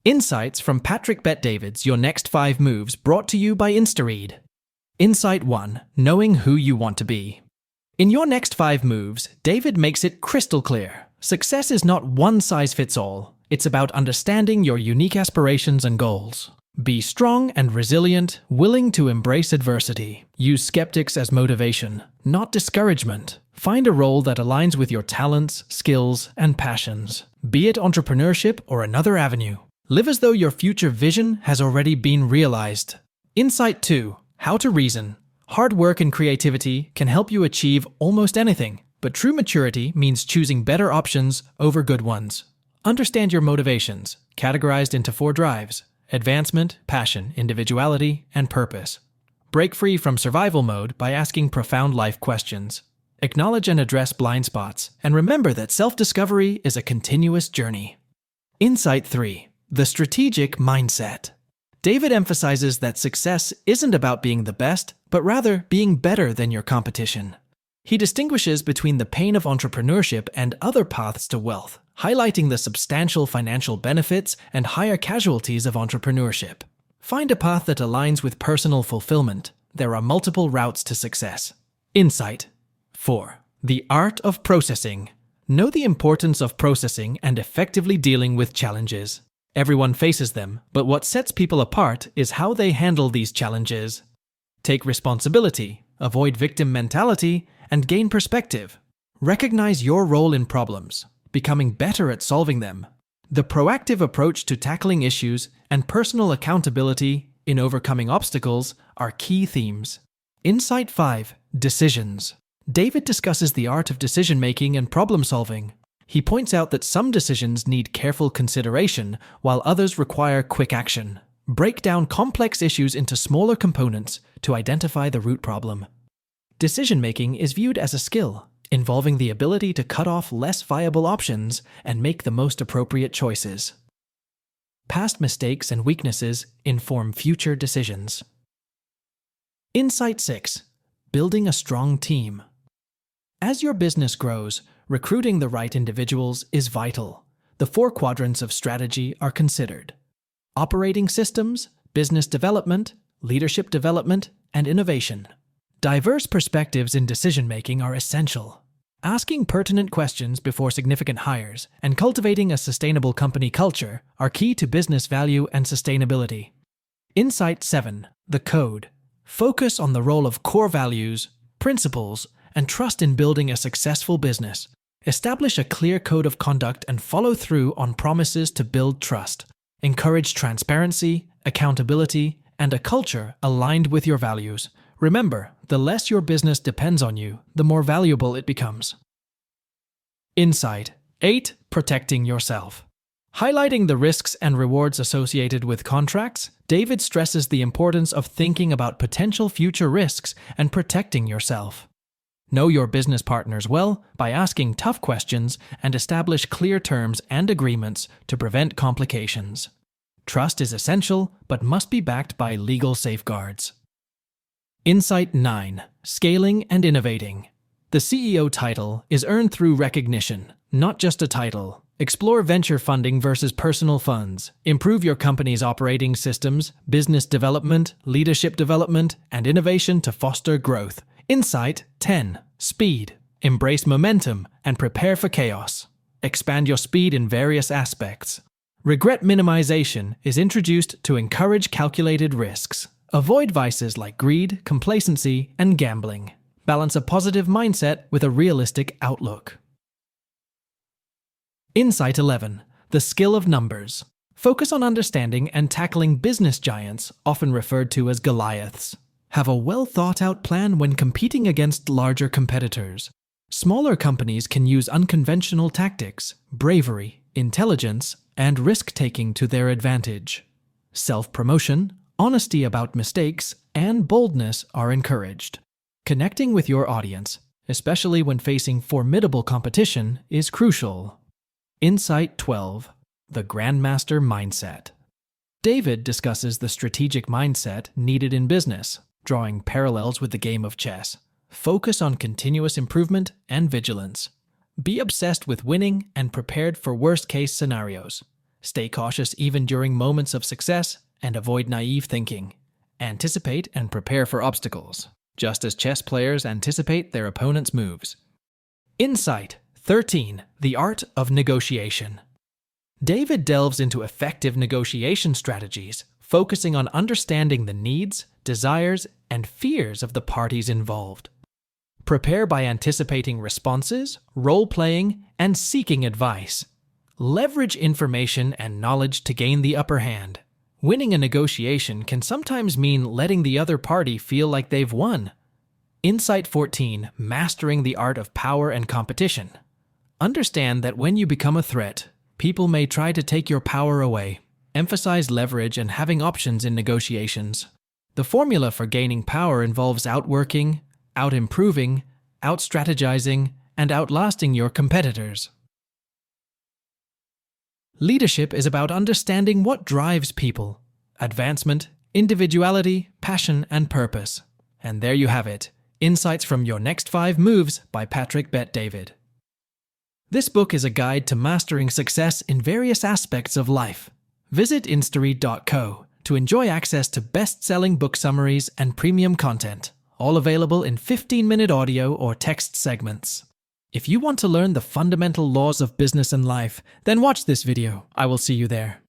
Insights from Patrick Bet-David's Your Next 5 Moves, brought to you by Instaread. Insight 1. Knowing who you want to be. In Your Next 5 Moves, David makes it crystal clear. Success is not one size fits all. It's about understanding your unique aspirations and goals. Be strong and resilient, willing to embrace adversity. Use skeptics as motivation, not discouragement. Find a role that aligns with your talents, skills, and passions. Be it entrepreneurship or another avenue. Live as though your future vision has already been realized. Insight 2. How to reason. Hard work and creativity can help you achieve almost anything, but true maturity means choosing better options over good ones. Understand your motivations, categorized into 4 drives: advancement, passion, individuality, and purpose. Break free from survival mode by asking profound life questions. Acknowledge and address blind spots, and remember that self-discovery is a continuous journey. Insight 3. The strategic mindset. David emphasizes that success isn't about being the best, but rather being better than your competition. He distinguishes between the pain of entrepreneurship and other paths to wealth, highlighting the substantial financial benefits and higher casualties of entrepreneurship. Find a path that aligns with personal fulfillment. There are multiple routes to success. Insight 4. The art of processing. Know the importance of processing and effectively dealing with challenges. Everyone faces them, but what sets people apart is how they handle these challenges. Take responsibility, avoid victim mentality, and gain perspective. Recognize your role in problems, becoming better at solving them. The proactive approach to tackling issues and personal accountability in overcoming obstacles are key themes. Insight 5. Decisions. David discusses the art of decision-making and problem-solving. He points out that some decisions need careful consideration, while others require quick action. Break down complex issues into smaller components to identify the root problem. Decision-making is viewed as a skill, involving the ability to cut off less viable options and make the most appropriate choices. Past mistakes and weaknesses inform future decisions. Insight 6. Building a strong team. As your business grows, recruiting the right individuals is vital. The 4 quadrants of strategy are considered: operating systems, business development, leadership development, and innovation. Diverse perspectives in decision-making are essential. Asking pertinent questions before significant hires and cultivating a sustainable company culture are key to business value and sustainability. Insight 7. The code. Focus on the role of core values, principles, and trust in building a successful business. Establish a clear code of conduct and follow through on promises to build trust. Encourage transparency, accountability, and a culture aligned with your values. Remember, the less your business depends on you, the more valuable it becomes. Insight 8. Protecting yourself. Highlighting the risks and rewards associated with contracts, David stresses the importance of thinking about potential future risks and protecting yourself. Know your business partners well by asking tough questions and establish clear terms and agreements to prevent complications. Trust is essential, but must be backed by legal safeguards. Insight 9. Scaling and innovating. The CEO title is earned through recognition, not just a title. Explore venture funding versus personal funds. Improve your company's operating systems, business development, leadership development, and innovation to foster growth. Insight 10. Speed. Embrace momentum and prepare for chaos. Expand your speed in various aspects. Regret minimization is introduced to encourage calculated risks. Avoid vices like greed, complacency, and gambling. Balance a positive mindset with a realistic outlook. Insight 11. The skill of numbers. Focus on understanding and tackling business giants, often referred to as Goliaths. Have a well-thought-out plan when competing against larger competitors. Smaller companies can use unconventional tactics, bravery, intelligence, and risk-taking to their advantage. Self-promotion, honesty about mistakes, and boldness are encouraged. Connecting with your audience, especially when facing formidable competition, is crucial. Insight 12. The Grandmaster Mindset. David discusses the strategic mindset needed in business, drawing parallels with the game of chess. Focus on continuous improvement and vigilance. Be obsessed with winning and prepared for worst-case scenarios. Stay cautious even during moments of success and avoid naive thinking. Anticipate and prepare for obstacles, just as chess players anticipate their opponent's moves. Insight 13. The art of negotiation. David delves into effective negotiation strategies, focusing on understanding the needs, desires, and fears of the parties involved. Prepare by anticipating responses, role-playing, and seeking advice. Leverage information and knowledge to gain the upper hand. Winning a negotiation can sometimes mean letting the other party feel like they've won. Insight 14. Mastering the art of power and competition. Understand that when you become a threat, people may try to take your power away. Emphasize leverage and having options in negotiations. The formula for gaining power involves outworking, out-improving, out-strategizing, and outlasting your competitors. Leadership is about understanding what drives people: advancement, individuality, passion, and purpose. And there you have it, Insights from Your Next 5 Moves by Patrick Bet-David. This book is a guide to mastering success in various aspects of life. Visit Instaread.co to enjoy access to best-selling book summaries and premium content, all available in 15-minute audio or text segments. If you want to learn the fundamental laws of business and life, then watch this video. I will see you there.